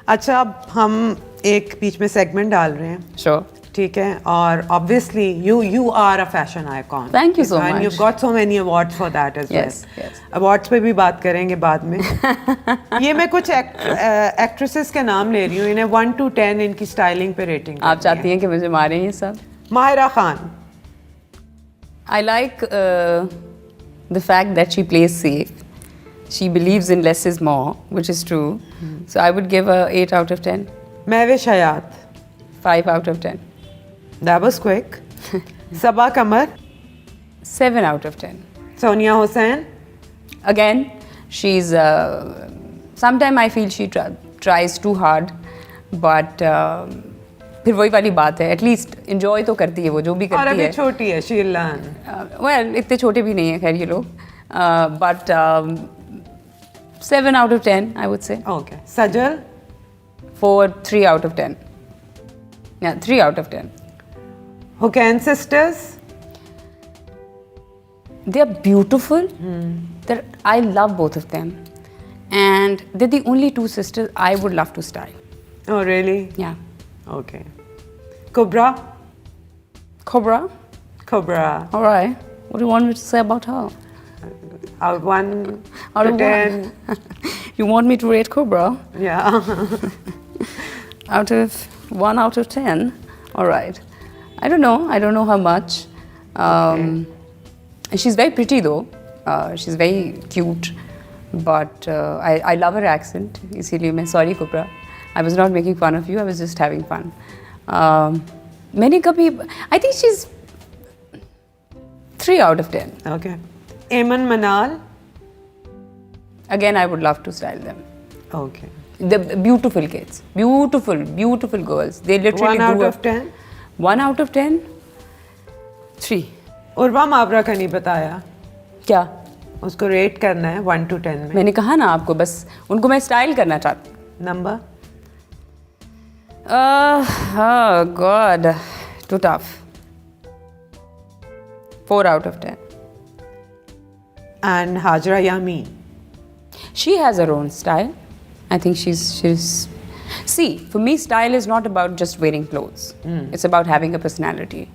अच्छा, अब हम एक बीच में सेगमेंट डाल रहे हैं, श्योर। ठीक है, और obviously you are a fashion icon. Thank you so and much. you've got so many awards for that as Yes, well. yes. Awards पे भी बात करेंगे बाद में। ये मैं कुछ एक्ट्रेसेस के नाम ले रही हूँ, इन्हें 1 to 10 इनकी स्टाइलिंग पे रेटिंग आप चाहती हैं कि मुझे मारें ये सब? Mahira Khan. I like the fact that she plays safe. She believes in less is more, which is true. So I would give her 8 out of 10. Mahwish Hayat. 5 out of 10. That was quick. Saba Qamar. 7 out of 10. Sonia Hussain. Again, she's sometimes I feel she tries too hard, but फिर वही वाली बात है, at least enjoy तो करती है वो जो भी और करती अभी है। छोटी है शीलान। वेल इतने छोटे भी नहीं है खैर ये लोग, but 7 out of 10 I would say. Okay, Sajal. 3 out of 10. Yeah, 3 out of 10. Hocane sisters. They are beautiful. I love both of them, and they're the only two sisters I would love to style. Oh really? Yeah. Okay. Kubra. Cobra. Kubra. All right. What do you want me to say about her? Out 1 Out to of 10. You want me to rate Cobra? Yeah. Out of 1 out of 10. All right. I don't know how much. She's very pretty though. She's very cute. But I love her accent. इसीलिए मैं sorry Cobra. I was not making fun of you. I was just having fun. मैंने कभी I think she's 3 out of 10. Okay. Eamon Manal. Again, I would love to style them. Okay. The beautiful kids, beautiful girls. They literally 1 out grew of up. 10. 1 out of 10. 3. Urwa मावरा का नहीं बताया, क्या? उसको rate करना है 1 to 10 में। मैंने कहा ना आपको, बस उनको मैं स्टाइल करना चाहती हूँ। Number. Oh God, too tough. 4 out of 10. And Hajra Yamin. She has her own style. I think she's. See, for me, style is not about just wearing clothes. It's about having a personality.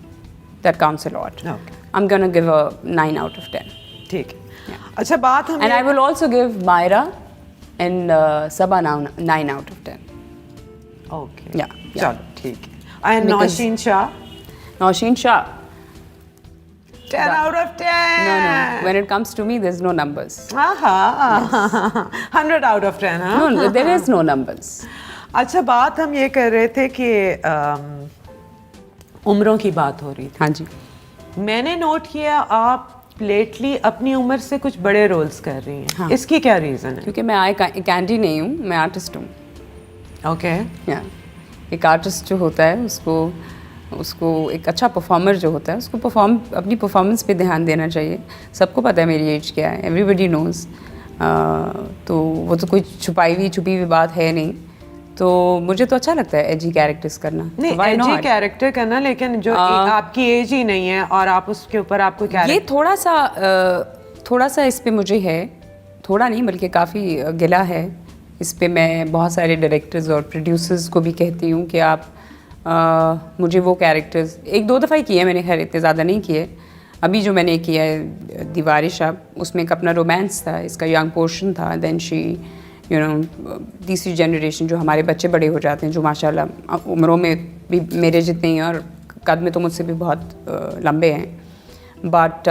That counts a lot. Okay. I'm gonna give her 9 out of 10. ठीक है। अच्छा, बात हम And I will also give Myra and Sabah 9 out of 10. Okay. Yeah. चलो ठीक है। And Because- Nausheen Shah. Nausheen Shah. 10 out of 10. No. When it comes to me, there's no numbers. हाँ, 100 out of 10, हाँ? No, there is no numbers. अच्छा, बात हम ये कर रहे थे कि उम्रों की बात हो रही थी। हाँ जी। मैंने नोट किया आप लेटली अपनी उम्र से कुछ बड़े रोल्स कर रही हैं। हाँ। इसकी क्या रीज़न है? क्योंकि मैं कैंडी नहीं हूँ, मैं आर्टिस्ट हूँ। ओके। या एक आर्टिस्ट जो होता है उसको एक अच्छा परफॉर्मर जो होता है उसको अपनी परफॉर्मेंस पे ध्यान देना चाहिए। सबको पता है मेरी एज क्या है, एवरीबडी नोज़। तो वो तो कोई छुपी हुई बात है नहीं। तो मुझे तो अच्छा लगता है एजी कैरेक्टर्स करना। नहीं, तो एजी कैरेक्टर करना, लेकिन जो आपकी एज ही नहीं है और आप उसके ऊपर आपको ये थोड़ा सा इस पे मुझे है, थोड़ा नहीं बल्कि काफ़ी गिला है इस पे। मैं बहुत सारे डायरेक्टर्स और प्रोड्यूसर्स को भी कहती हूँ कि आप मुझे वो कैरेक्टर्स 1-2 दफ़ा ही किए, मैंने खैर इतने ज़्यादा नहीं किए। अभी जो मैंने किया है दीवारिश अब, उसमें एक अपना रोमांस था, इसका यंग पोर्शन था। देन शी तीसरी जनरेशन जो हमारे बच्चे बड़े हो जाते हैं, जो माशाल्लाह उम्रों में भी मेरे जितने ही और कद में तो मुझसे भी बहुत लंबे हैं। बट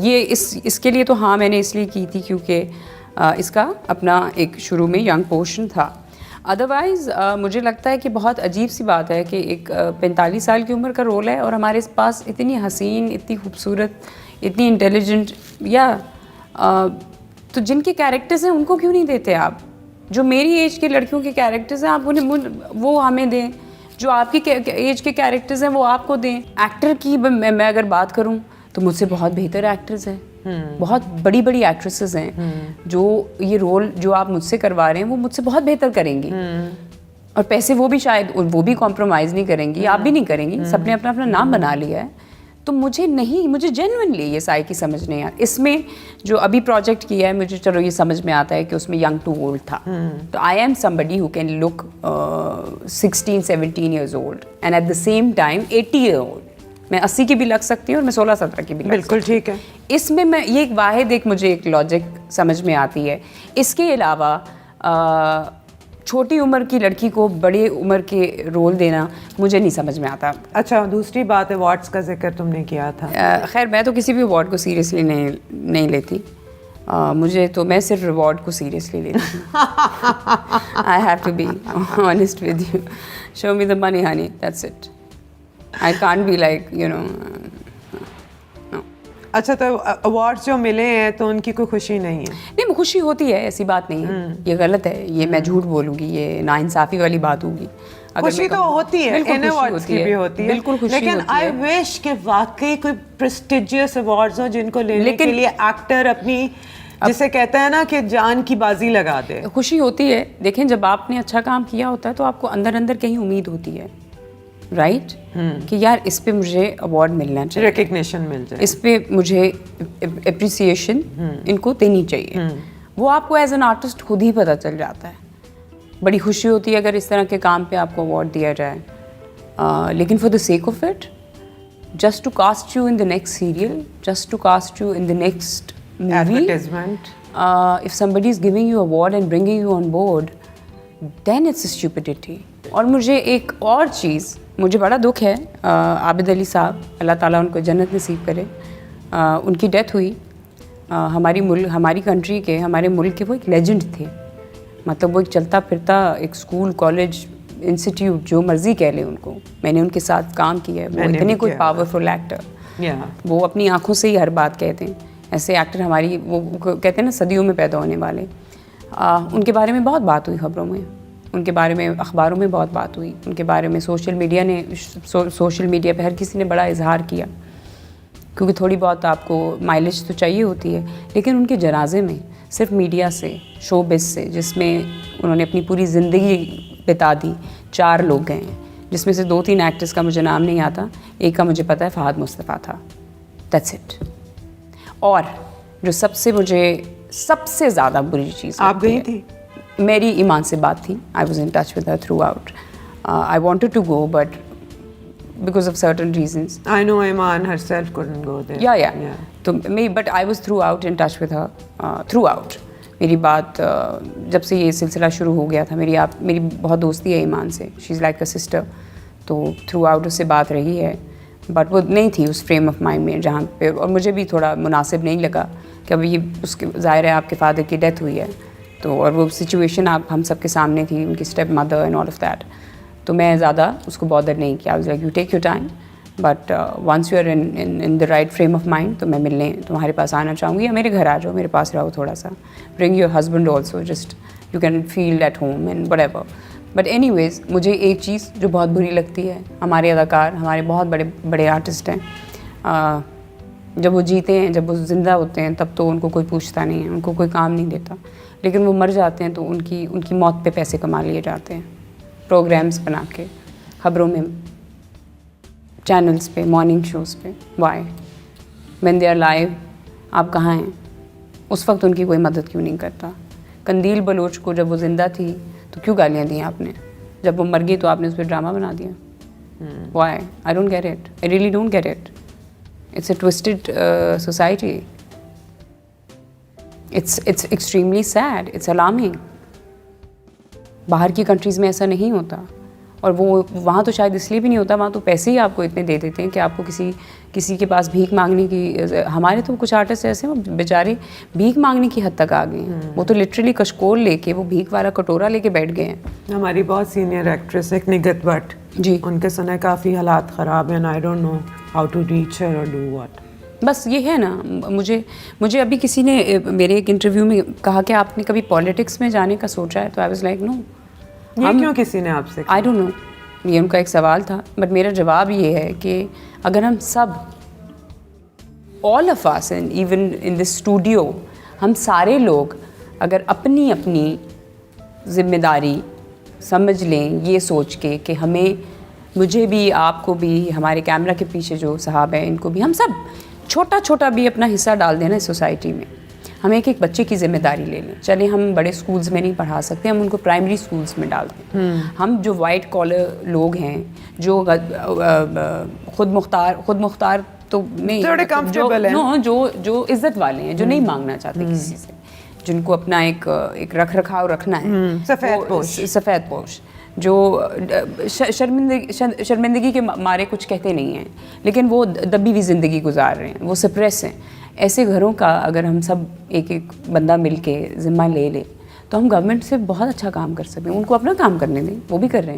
ये इसके लिए तो हाँ मैंने इसलिए की थी क्योंकि इसका अपना एक शुरू में यंग पोर्शन था। अदरवाइज़ मुझे लगता है कि बहुत अजीब सी बात है कि एक 45 साल की उम्र का रोल है और हमारे पास इतनी हसीन, इतनी खूबसूरत, इतनी इंटेलिजेंट या तो जिनके कैरेक्टर्स हैं उनको क्यों नहीं देते आप? जो मेरी एज के लड़कियों के कैरेक्टर्स हैं आप उन्हें वो हमें दें, जो आपकी एज के कैरेक्टर्स हैं वो आपको दें। एक्टर की मैं अगर बात करूं तो मुझसे बहुत बेहतर एक्टर्स हैं, बहुत बड़ी बड़ी एक्ट्रेसेस हैं जो ये रोल जो आप मुझसे करवा रहे हैं वो मुझसे बहुत बेहतर करेंगी। और पैसे वो भी शायद वो भी कॉम्प्रोमाइज़ नहीं करेंगी, आप भी नहीं करेंगी, सबने अपना अपना नाम बना लिया है। तो मुझे जेन्युइनली ये साइकी समझ नहीं आया। इसमें जो अभी प्रोजेक्ट किया है मुझे चलो ये समझ में आता है कि उसमें यंग टू ओल्ड था। तो I am somebody who can look 16-17 years old and at the same time 80 year old. मैं 80 की भी लग सकती हूँ और मैं 16-17 की भी लग बिल्कुल ठीक है। इसमें मैं ये एक वाहिद एक मुझे एक लॉजिक समझ में आती है। इसके अलावा छोटी उम्र की लड़की को बड़ी उम्र के रोल देना मुझे नहीं समझ में आता। अच्छा, दूसरी बात अवार्ड्स का जिक्र तुमने किया था। खैर मैं तो किसी भी अवार्ड को सीरियसली नहीं लेती। मैं सिर्फ रिवॉर्ड को सीरियसली लेती हूँ। I have to be honest with you, show me the money honey, that's it. I can't be like you know. अच्छा, तो अवार्ड्स जो मिले हैं तो उनकी कोई खुशी नहीं है? नहीं, खुशी होती है, ऐसी बात नहीं है। ये गलत है, ये मैं झूठ बोलूँगी, ये नाइंसाफ़ी वाली बात होगी। खुशी तो होती है, इन अवार्ड्स की भी होती है, बिल्कुल खुशी होती है। लेकिन आई विश कि वाकई कोई प्रेस्टिजियस अवार्ड्स हो जिनको लेने के लिए एक्टर अपनी, जिसे कहते हैं ना कि जान की बाजी लगा दे। खुशी होती है। देखें, जब आपने अच्छा काम किया होता है तो आपको अंदर अंदर कहीं उम्मीद होती है, राइट, कि यार इस पे मुझे अवार्ड मिलना चाहिए, रिकग्निशन मिल जाए, इस पे मुझे अप्रिसिएशन इनको देनी चाहिए। वो आपको एज एन आर्टिस्ट खुद ही पता चल जाता है। बड़ी खुशी होती है अगर इस तरह के काम पे आपको अवार्ड दिया जाए। लेकिन for the sake of it, just to cast you in the next serial, just to cast you in the next advertisement, if somebody is giving you award and bringing you on board, then it's a stupidity. और मुझे एक और चीज़, मुझे बड़ा दुख है, आबिद अली साहब, अल्लाह ताला उनको जन्नत नसीब करे, उनकी डेथ हुई। हमारी कंट्री के, हमारे मुल्क के वो एक लेजेंड थे। मतलब वो एक चलता फिरता एक स्कूल, कॉलेज, इंस्टीट्यूट, जो मर्जी कह लें उनको, मैंने उनके साथ काम किया है। वो इतने कोई पावरफुल एक्टर, वो अपनी आँखों से ही हर बात कहते हैं। ऐसे एक्टर हमारी, वो कहते हैं ना, सदियों में पैदा होने वाले। उनके बारे में बहुत बात हुई खबरों में, उनके बारे में अखबारों में बहुत बात हुई, उनके बारे में सोशल मीडिया पे हर किसी ने बड़ा इजहार किया, क्योंकि थोड़ी बहुत आपको माइलेज तो चाहिए होती है। लेकिन उनके जनाजे में सिर्फ मीडिया से, शोबिज़ से, जिसमें उन्होंने अपनी पूरी ज़िंदगी बिता दी, 4 लोग गए हैं, जिसमें से 2-3 एक्टर्स का मुझे नाम नहीं आता, एक का मुझे पता है, फ़हाद मुस्तफ़ा था, दैट्स इट। और जो सबसे ज़्यादा बुरी चीज़, आप गई थी? मेरी ईमान से बात थी। I was in touch with her throughout. I wanted to go but because of certain reasons. I know Iman herself couldn't go there. Yeah. तो but I was throughout in touch with her throughout. मेरी बात जब से ये सिलसिला शुरू हो गया था, मेरी बहुत दोस्ती है ईमान से, she is like a sister. तो थ्रू आउट उससे बात रही है, बट वो नहीं थी उस फ्रेम ऑफ माइंड में जहाँ पे, और मुझे भी थोड़ा मुनासिब नहीं लगा कि अब ये उसके, ज़ाहिर है आपके फादर की डेथ हुई है, तो और वो सिचुएशन हम सब के सामने थी, उनकी step mother and all of that. तो मैं ज़्यादा उसको बॉदर नहीं किया। I was like, you take your time, but once you are in the right frame of mind, तो मैं मिलने तुम्हारे पास आना चाहूँगी, या मेरे घर आ जाओ, मेरे पास रहो थोड़ा सा, bring your husband also, just you can feel at home and whatever. But anyways, मुझे एक चीज़ जो बहुत बुरी लगती है, हमारे अदाकार, हमारे बहुत बड़े बड़े आर्टिस्ट हैं, जब वो जीते हैं, जब वो ज़िंदा होते हैं, तब तो उनको कोई पूछता नहीं है, उनको कोई काम नहीं देता। लेकिन वो मर जाते हैं तो उनकी मौत पे पैसे कमा लिए जाते हैं, प्रोग्राम्स बना के, खबरों में, चैनल्स पे, मॉर्निंग शोज़ पे। Why when they are live, आप कहाँ हैं? उस वक्त उनकी कोई मदद क्यों नहीं करता? कंदील बलोच को जब वो ज़िंदा थी तो क्यों गालियाँ दी आपने? जब वो मर गई तो आपने उस पर ड्रामा बना दिया। Why? I don't get it, I really don't get it. It's a twisted society. It's extremely sad. It's alarming. बाहर की कंट्रीज़ में ऐसा नहीं होता, और वो वहाँ तो शायद इसलिए भी नहीं होता, वहाँ तो पैसे ही आपको इतने दे देते हैं कि आपको किसी के पास भीख मांगने की। हमारे तो कुछ आर्टिस्ट ऐसे हैं, वो बेचारे भीख मांगने की हद तक आ गए हैं। वो तो लिटरली कशकोल लेके, वो भीख वाला कटोरा लेके बैठ गए हैं। हमारी बहुत सीनियर एक्ट्रेस एक निगत भट्ट जी, उनके सुने काफ़ी हालात ख़राब हैं, I don't know how to reach her or do what. बस ये है ना, मुझे अभी किसी ने मेरे एक इंटरव्यू में कहा कि आपने कभी पॉलिटिक्स में जाने का सोचा है? तो आई वाज लाइक, नो। ये क्यों किसी ने आपसे? आई डोंट नो, ये उनका एक सवाल था, बट मेरा जवाब ये है कि अगर हम सब, all of us and even in this studio, हम सारे लोग अगर अपनी अपनी जिम्मेदारी समझ लें, ये सोच के कि हमें मुझे भी, आपको भी, हमारे कैमरा के पीछे जो साहब हैं इनको भी, हम सब छोटा छोटा भी अपना हिस्सा डाल देना इस सोसाइटी में। हम एक एक बच्चे की जिम्मेदारी ले लें। चले हम बड़े स्कूल्स में नहीं पढ़ा सकते, हम उनको प्राइमरी स्कूल्स में डाल दें। हम जो वाइट कॉलर लोग हैं, जो खुद मुख्तार तो नहीं, थोड़े comfortable हैं। जो इज्जत वाले हैं, जो नहीं मांगना चाहते किसी से, जिनको अपना एक रख रखाव रखना है, सफ़ेद पोश, जो शर्मिंदगी के मारे कुछ कहते नहीं हैं, लेकिन वो दबी हुई ज़िंदगी गुजार रहे हैं, वो सप्रेस हैं। ऐसे घरों का अगर हम सब एक एक बंदा मिल के ज़िम्मा ले ले तो हम गवर्नमेंट से बहुत अच्छा काम कर सकते हैं। उनको अपना काम करने दें, वो भी कर रहे